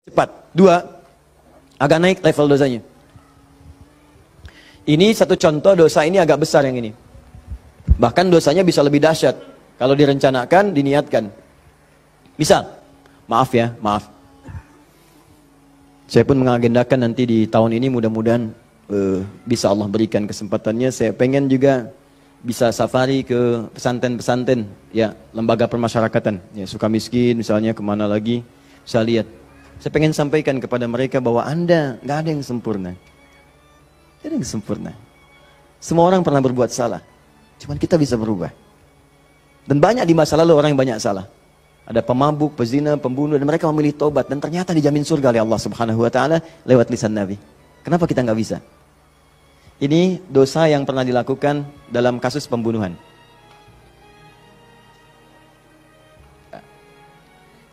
cepat. Dua, agak naik level dosanya. Ini satu contoh dosa ini agak besar yang ini. Bahkan dosanya bisa lebih dahsyat kalau direncanakan, diniatkan. Misal, maaf ya, maaf. Saya pun mengagendakan nanti di tahun ini mudah-mudahan bisa Allah berikan kesempatannya. Saya pengen juga bisa safari ke pesantren-pesantren, ya, lembaga permasyarakatan, ya, Sukamiskin misalnya, kemana lagi, saya lihat. Saya pengen sampaikan kepada mereka bahwa Anda nggak ada yang sempurna. Tidak ada yang sempurna. Semua orang pernah berbuat salah. Cuman kita bisa berubah. Dan banyak di masa lalu orang yang banyak salah. Ada pemabuk, pezina, pembunuh, dan mereka memilih tobat. Dan ternyata dijamin surga oleh Allah Subhanahu wa Ta'ala lewat lisan Nabi. Kenapa kita nggak bisa? Ini dosa yang pernah dilakukan dalam kasus pembunuhan.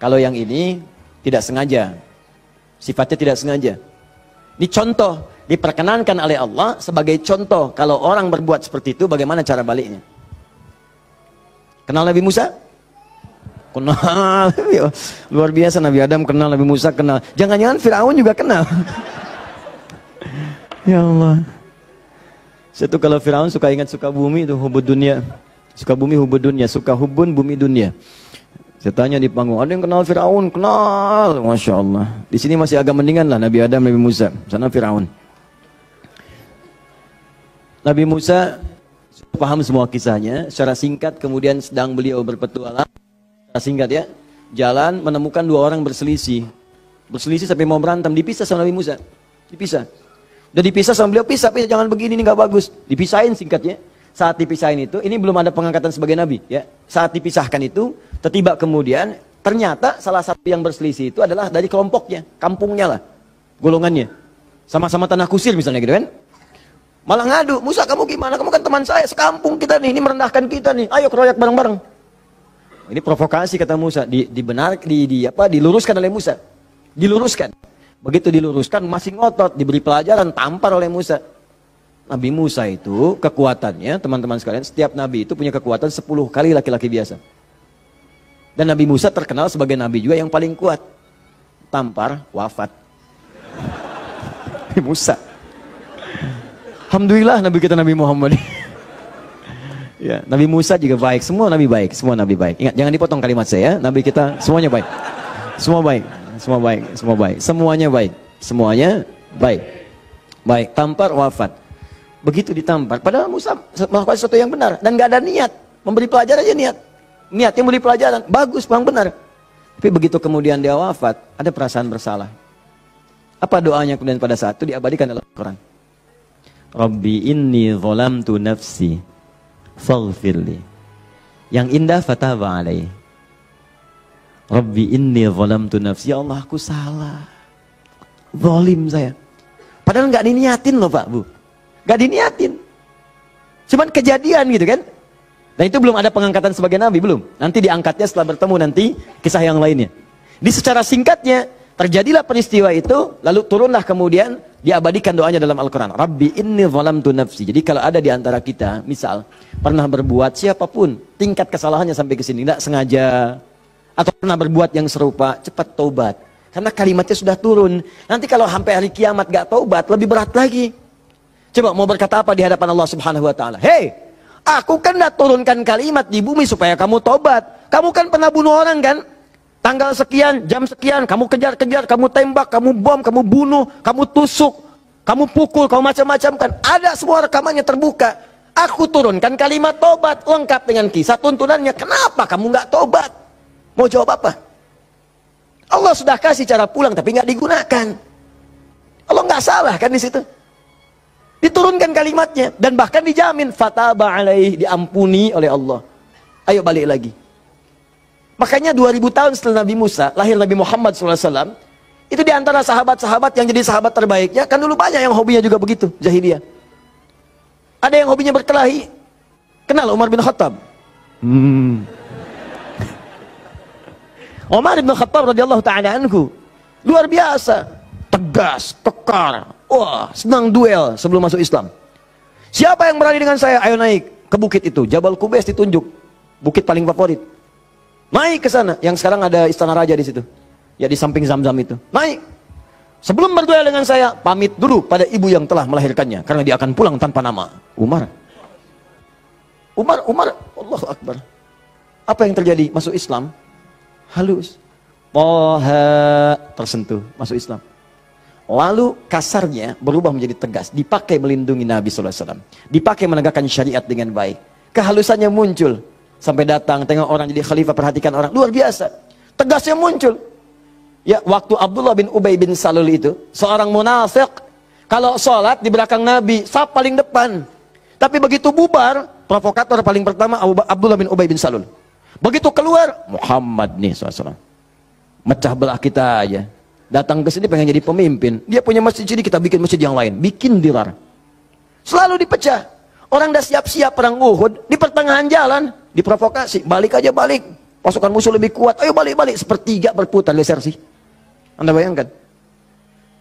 Kalau yang ini tidak sengaja, sifatnya tidak sengaja. Ini contoh, diperkenankan oleh Allah sebagai contoh. Kalau orang berbuat seperti itu, bagaimana cara baliknya? Kenal Nabi Musa? Kenal. Luar biasa, Nabi Adam kenal, Nabi Musa kenal. Jangan-jangan Firaun juga kenal. Ya Allah. Saya tuh kalau Firaun suka ingat suka bumi itu hubud dunia. Suka bumi hubud dunia, suka hubun bumi dunia. Saya tanya di panggung, ada yang kenal Firaun? Kenal. Masya Allah. Di sini masih agak mendingan lah Nabi Adam, Nabi Musa. Sana Firaun. Nabi Musa paham semua kisahnya. Secara singkat kemudian sedang beliau berpetualang. Secara singkat ya. Jalan menemukan dua orang berselisih. Berselisih sampai mau berantem. Dipisah sama Nabi Musa. Dipisah. Udah dipisah sama beliau, pisah, jangan begini, ini gak bagus. Dipisahin singkatnya. Saat dipisahin itu, ini belum ada pengangkatan sebagai nabi, ya. Saat dipisahkan itu, tiba kemudian, ternyata salah satu yang berselisih itu adalah dari kelompoknya, kampungnya lah, golongannya. Sama-sama tanah kusir misalnya gitu kan. Malah ngadu, Musa kamu gimana? Kamu kan teman saya, sekampung kita nih, ini merendahkan kita nih. Ayo keroyak bareng-bareng. Ini provokasi kata Musa, diluruskan oleh Musa. Diluruskan. Begitu diluruskan, masih ngotot, diberi pelajaran, tampar oleh Musa. Nabi Musa itu kekuatannya, teman-teman sekalian, setiap nabi itu punya kekuatan 10 kali laki-laki biasa. Dan Nabi Musa terkenal sebagai nabi juga yang paling kuat. Tampar, wafat. Nabi Musa. Alhamdulillah Nabi kita Nabi Muhammad. Ya, Nabi Musa juga baik, semua nabi baik, semua nabi baik. Ingat, jangan dipotong kalimat saya, nabi kita semuanya baik. Semua baik. Semua baik, semua baik, semuanya baik, semuanya baik. Baik, tampar wafat. Begitu ditampar, padahal Musa melakukan sesuatu yang benar dan gak ada niat memberi pelajaran aja niat. Niatnya memberi pelajaran, bagus, bang benar. Tapi begitu kemudian dia wafat, ada perasaan bersalah. Apa doanya kemudian pada saat itu diabadikan dalam Al-Quran? Rabbi inni zalamtu nafsi faghfirli. Yang indah fataba alaihi. Rabbi inni zalamtu nafsi, ya Allah aku salah, zalim saya. Padahal nggak diniatin loh Pak Bu, nggak diniatin, cuman kejadian gitu kan. Dan itu belum ada pengangkatan sebagai nabi, belum. Nanti diangkatnya setelah bertemu nanti kisah yang lainnya. Di secara singkatnya terjadilah peristiwa itu, lalu turunlah kemudian diabadikan doanya dalam Al-Quran. Rabbi inni zalamtu nafsi. Jadi kalau ada di antara kita, misal pernah berbuat siapapun, tingkat kesalahannya sampai ke sini, nggak sengaja, atau pernah berbuat yang serupa, cepat taubat. Karena kalimatnya sudah turun. Nanti kalau sampai hari kiamat gak taubat, lebih berat lagi. Coba mau berkata apa di hadapan Allah Subhanahu wa Ta'ala? Hei, aku kan dah turunkan kalimat di bumi supaya kamu taubat. Kamu kan pernah bunuh orang kan? Tanggal sekian, jam sekian, kamu kejar-kejar, kamu tembak, kamu bom, kamu bunuh, kamu tusuk, kamu pukul, kamu macam-macam kan? Ada semua rekamannya terbuka. Aku turunkan kalimat taubat lengkap dengan kisah tuntunannya. Kenapa kamu gak taubat? Mau jawab apa? Allah sudah kasih cara pulang tapi nggak digunakan. Allah nggak salah kan di situ. Diturunkan kalimatnya dan bahkan dijamin fataba alaih, diampuni oleh Allah. Ayo balik lagi. Makanya 2000 tahun setelah Nabi Musa, lahir Nabi Muhammad SAW. Itu diantara sahabat-sahabat yang jadi sahabat terbaiknya. Kan dulu banyak yang hobinya juga begitu, jahiliyah. Ada yang hobinya berkelahi. Kenal Umar bin Khattab? Umar bin Khattab radhiyallahu ta'ala anhu luar biasa, tegas, kekar, wah senang duel sebelum masuk Islam. Siapa yang berani dengan saya? Ayo naik ke bukit itu, Jabal Qubais ditunjuk, bukit paling favorit. Naik ke sana, yang sekarang ada istana raja di situ. Ya di samping Zam-Zam itu. Naik. Sebelum berduel dengan saya, pamit dulu pada ibu yang telah melahirkannya. Karena dia akan pulang tanpa nama. Umar, Allahu Akbar. Apa yang terjadi? Masuk Islam, halus. Toha, tersentuh, masuk Islam. Lalu kasarnya berubah menjadi tegas. Dipakai melindungi Nabi SAW. Dipakai menegakkan syariat dengan baik. Kehalusannya muncul. Sampai datang, tengok orang jadi khalifah, perhatikan orang. Luar biasa. Tegasnya muncul. Ya, waktu Abdullah bin Ubay bin Salul itu, seorang munafik, kalau sholat di belakang Nabi, saf paling depan. Tapi begitu bubar, provokator paling pertama Abdullah bin Ubay bin Salul. Begitu keluar, Muhammad nih SAW. Mecah belah kita aja. Datang ke sini pengen jadi pemimpin. Dia punya masjid sini, kita bikin masjid yang lain. Bikin dirar. Selalu dipecah. Orang dah siap-siap perang Uhud, di pertengahan jalan, diprovokasi. Balik aja balik. Pasukan musuh lebih kuat. Ayo balik-balik. Sepertiga berputar desersi. Anda bayangkan.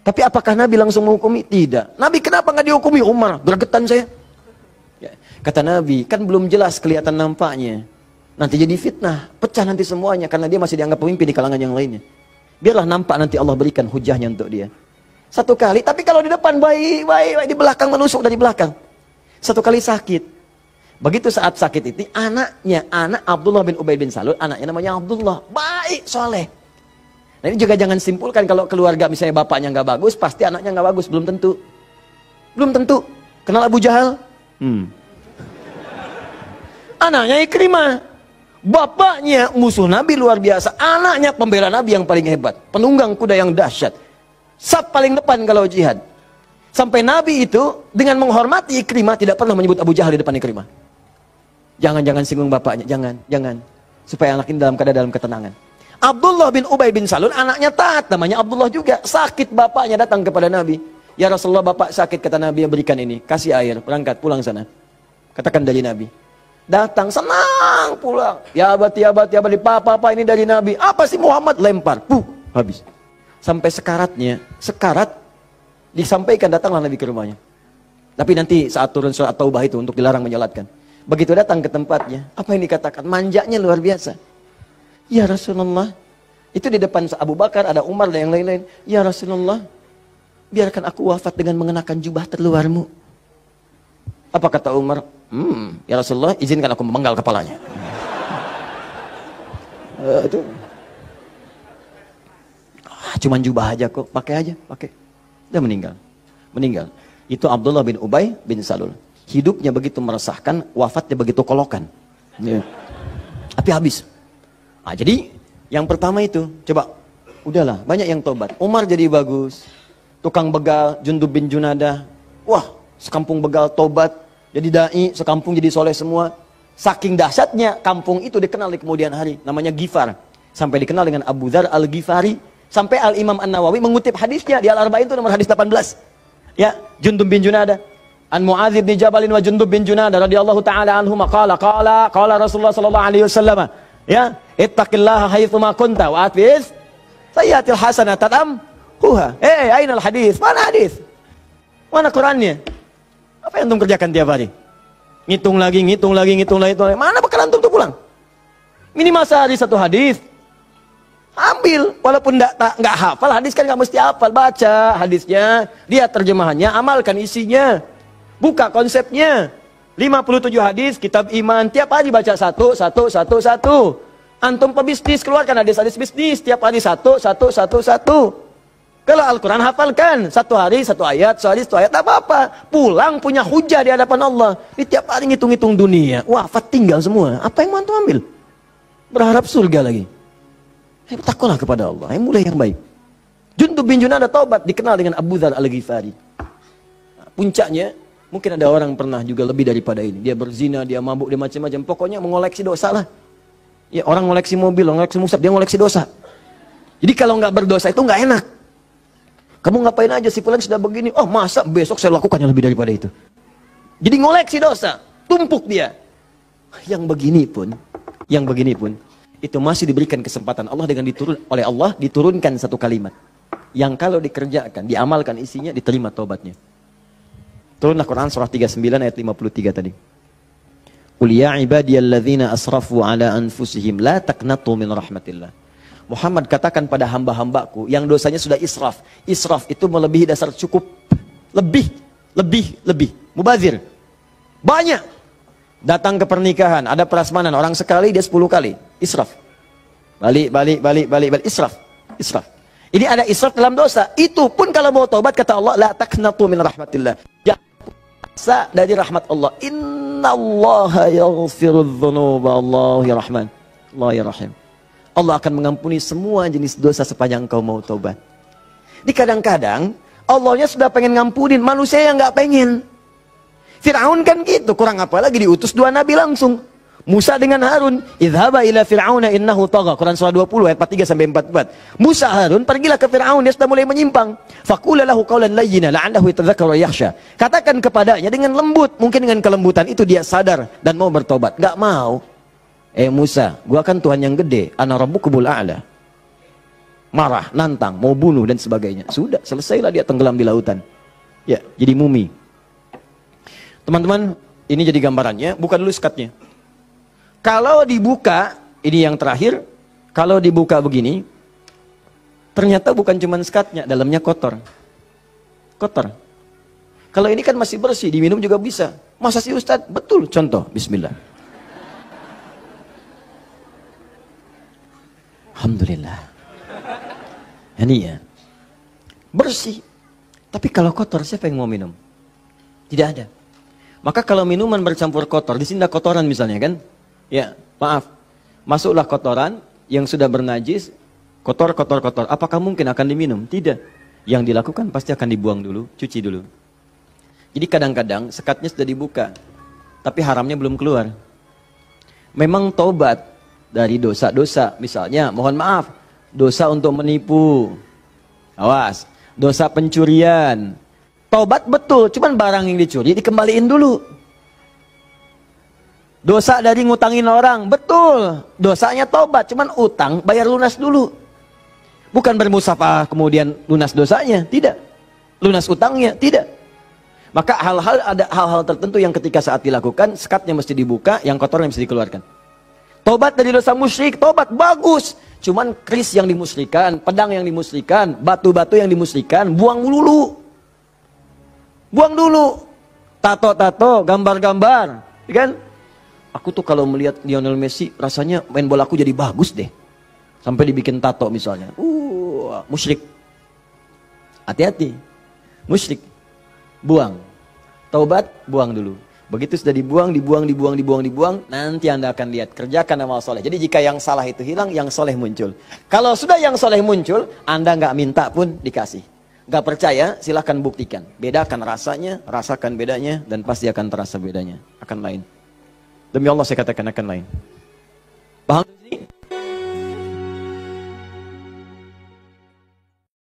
Tapi apakah Nabi langsung menghukumi? Tidak. Nabi kenapa nggak dihukumi? Umar, gregetan saya. Ya. Kata Nabi, kan belum jelas kelihatan nampaknya. Nanti jadi fitnah, pecah nanti semuanya karena dia masih dianggap pemimpin di kalangan yang lainnya. Biarlah nampak nanti Allah berikan hujahnya untuk dia. Satu kali, tapi kalau di depan baik, di belakang menusuk dari belakang. Satu kali sakit. Begitu saat sakit itu, anak Abdullah bin Ubay bin Salul, anaknya namanya Abdullah, baik, soleh. Nah ini juga jangan simpulkan kalau keluarga misalnya bapaknya nggak bagus, pasti anaknya nggak bagus, belum tentu. Belum tentu. Kenal Abu Jahal? Anaknya Ikrimah. Bapaknya musuh Nabi luar biasa, anaknya pembela Nabi yang paling hebat, penunggang kuda yang dahsyat, saf paling depan kalau jihad. Sampai Nabi itu dengan menghormati Ikrimah tidak pernah menyebut Abu Jahal di depan Ikrimah. Jangan singgung bapaknya, jangan, supaya anak ini dalam ketenangan. Abdullah bin Ubay bin Salul anaknya taat, namanya Abdullah juga. Sakit bapaknya datang kepada Nabi. Ya Rasulullah, bapak sakit, kata Nabi, berikan ini, kasih air, berangkat pulang sana. Katakan dari Nabi. Datang senang pulang. Ya abadi, papa ini dari Nabi. Apa sih Muhammad? Lempar. Habis. Sampai sekarat disampaikan, datanglah Nabi ke rumahnya. Tapi nanti saat turun surat Taubah itu untuk dilarang menyolatkan. Begitu datang ke tempatnya, apa yang dikatakan? Manjanya luar biasa. Ya Rasulullah, itu di depan Abu Bakar, ada Umar dan yang lain-lain. Ya Rasulullah, biarkan aku wafat dengan mengenakan jubah terluarmu. Apa kata Umar? Ya Rasulullah, izinkan aku memenggal kepalanya. Itu cuman jubah aja kok, pakai. Dia meninggal. Itu Abdullah bin Ubay bin Salul. Hidupnya begitu meresahkan, wafatnya begitu kolokan. Ya. Tapi habis. Nah, jadi yang pertama itu, coba, udahlah, banyak yang tobat. Umar jadi bagus. Tukang begal, Jundub bin Junadah. Wah, sekampung begal tobat. Jadi dai, sekampung jadi soleh semua. Saking dahsyatnya, kampung itu dikenal di kemudian hari. Namanya Ghifar. Sampai dikenal dengan Abu Dzar al-Ghifari. Sampai Al-Imam An-Nawawi mengutip hadisnya. Di Al-Arba'in itu nomor hadis 18. Ya, Jundub bin Junadah. An Mu'adz bin Jabalin wa Jundub bin Junadah radhiyallahu ta'ala anhuma qala Rasulullah sallallahu alaihi wasallam. Ya, ittaqillaha haitsu ma kunta wa atfiz sayyatil hasanatan amhuha. Ainal hadis? Mana hadis? Mana Qur'annya? Apa yang antum kerjakan tiap hari? Ngitung lagi. Mana bekal antum tuh pulang? Minimal sehari satu hadis. Ambil, walaupun nggak hafal hadis kan nggak mesti hafal. Baca hadisnya, lihat terjemahannya, amalkan isinya. Buka konsepnya. 57 hadis, kitab iman. Tiap hari baca satu. Antum pebisnis, keluarkan hadis-hadis bisnis. Tiap hari satu. Kalau Al-Quran hafalkan, satu hari satu ayat, tak apa-apa. Pulang punya hujah di hadapan Allah. Di tiap hari ngitung-ngitung dunia. Wafat tinggal semua. Apa yang mau antum ambil? Berharap surga lagi. Takutlah kepada Allah. Mulai yang baik. Jundub bin Junadah taubat, dikenal dengan Abu Dzar al-Ghifari. Puncaknya, mungkin ada orang pernah juga lebih daripada ini. Dia berzina, dia mabuk, dia macam-macam. Pokoknya mengoleksi dosa lah. Ya, orang ngoleksi mobil, ngoleksi musab, dia ngoleksi dosa. Jadi kalau nggak berdosa itu nggak enak. Kamu ngapain aja, si fulan sudah begini. Oh masa besok saya lakukan yang lebih daripada itu. Jadi ngoleksi dosa, tumpuk dia. Yang begini pun, itu masih diberikan kesempatan Allah dengan oleh Allah diturunkan satu kalimat. Yang kalau dikerjakan, diamalkan isinya, diterima taubatnya. Turunlah Quran surah 39 ayat 53 tadi. Qul ya ibadiyalladzina asrafu ala anfusihim la taqnatu min rahmatillah. Muhammad katakan pada hamba-hambaku yang dosanya sudah israf. Israf itu melebihi dasar cukup. Lebih. Mubazir. Banyak. Datang ke pernikahan, ada prasmanan, orang sekali, dia 10 kali. Israf. Balik. Israf. Ini ada israf dalam dosa. Itu pun kalau mau taubat, kata Allah, la taqnatu min rahmatillah. Jangan dari rahmat Allah. Innallaha yaghfirudz dzunuba, Allah ya Rahman. Allah ya Rahim. Allah akan mengampuni semua jenis dosa sepanjang engkau mau taubat. Di kadang-kadang Allahnya sudah pengen ngampunin, manusia yang nggak pengen. Fir'aun kan gitu, kurang apa lagi diutus 2 nabi langsung. Musa dengan Harun, idhaba ila fir'auna innahu tagha. Quran surah 20 ayat 43 sampai 44. Musa Harun pergilah ke Fir'aun, dia sudah mulai menyimpang. Faqula lahu qawlan layyina la'allahu yatadhakkaru wa yakhsha. Katakan kepadanya dengan lembut, mungkin dengan kelembutan itu dia sadar dan mau bertobat. Enggak mau. Musa, gua kan Tuhan yang gede, ana rabbukumul a'la. Marah, nantang, mau bunuh dan sebagainya. Sudah, selesailah dia tenggelam di lautan. Ya, jadi mumi. Teman-teman, ini jadi gambarannya, buka dulu sekatnya. Kalau dibuka, ini yang terakhir, kalau dibuka begini, ternyata bukan cuma sekatnya, dalamnya kotor. Kotor. Kalau ini kan masih bersih, diminum juga bisa. Masa sih Ustadz? Betul, contoh, bismillah. Alhamdulillah. Ini ya, bersih. Tapi kalau kotor, siapa yang mau minum? Tidak ada. Maka kalau minuman bercampur kotor, di sini ada kotoran misalnya kan? Ya, maaf. Masuklah kotoran yang sudah bernajis, kotor. Apakah mungkin akan diminum? Tidak. Yang dilakukan pasti akan dibuang dulu, cuci dulu. Jadi kadang-kadang sekatnya sudah dibuka, tapi haramnya belum keluar. Memang taubat dari dosa-dosa, misalnya, mohon maaf, dosa untuk menipu. Awas, dosa pencurian. Taubat betul, cuman barang yang dicuri dikembaliin dulu. Dosa dari ngutangin orang, betul. Dosanya taubat, cuman utang bayar lunas dulu. Bukan bermusafah kemudian lunas dosanya, tidak. Lunas utangnya, tidak. Maka ada hal-hal tertentu yang ketika saat dilakukan, sekatnya mesti dibuka, yang kotornya mesti dikeluarkan. Taubat dari dosa musyrik, taubat bagus. Cuman keris yang dimusyrikan, pedang yang dimusyrikan, batu-batu yang dimusyrikan, buang dulu. Buang dulu. Tato-tato, gambar-gambar, kan? Aku tuh kalau melihat Lionel Messi, rasanya main bola aku jadi bagus deh. Sampai dibikin tato misalnya. Musyrik. Hati-hati. Musyrik. Buang. Taubat, buang dulu. Begitu sudah dibuang, nanti Anda akan lihat. Kerjakan amal soleh. Jadi jika yang salah itu hilang, yang soleh muncul. Kalau sudah yang soleh muncul, Anda nggak minta pun dikasih. Nggak percaya, silahkan buktikan. Bedakan rasanya, rasakan bedanya, dan pasti akan terasa bedanya. Akan lain. Demi Allah saya katakan akan lain.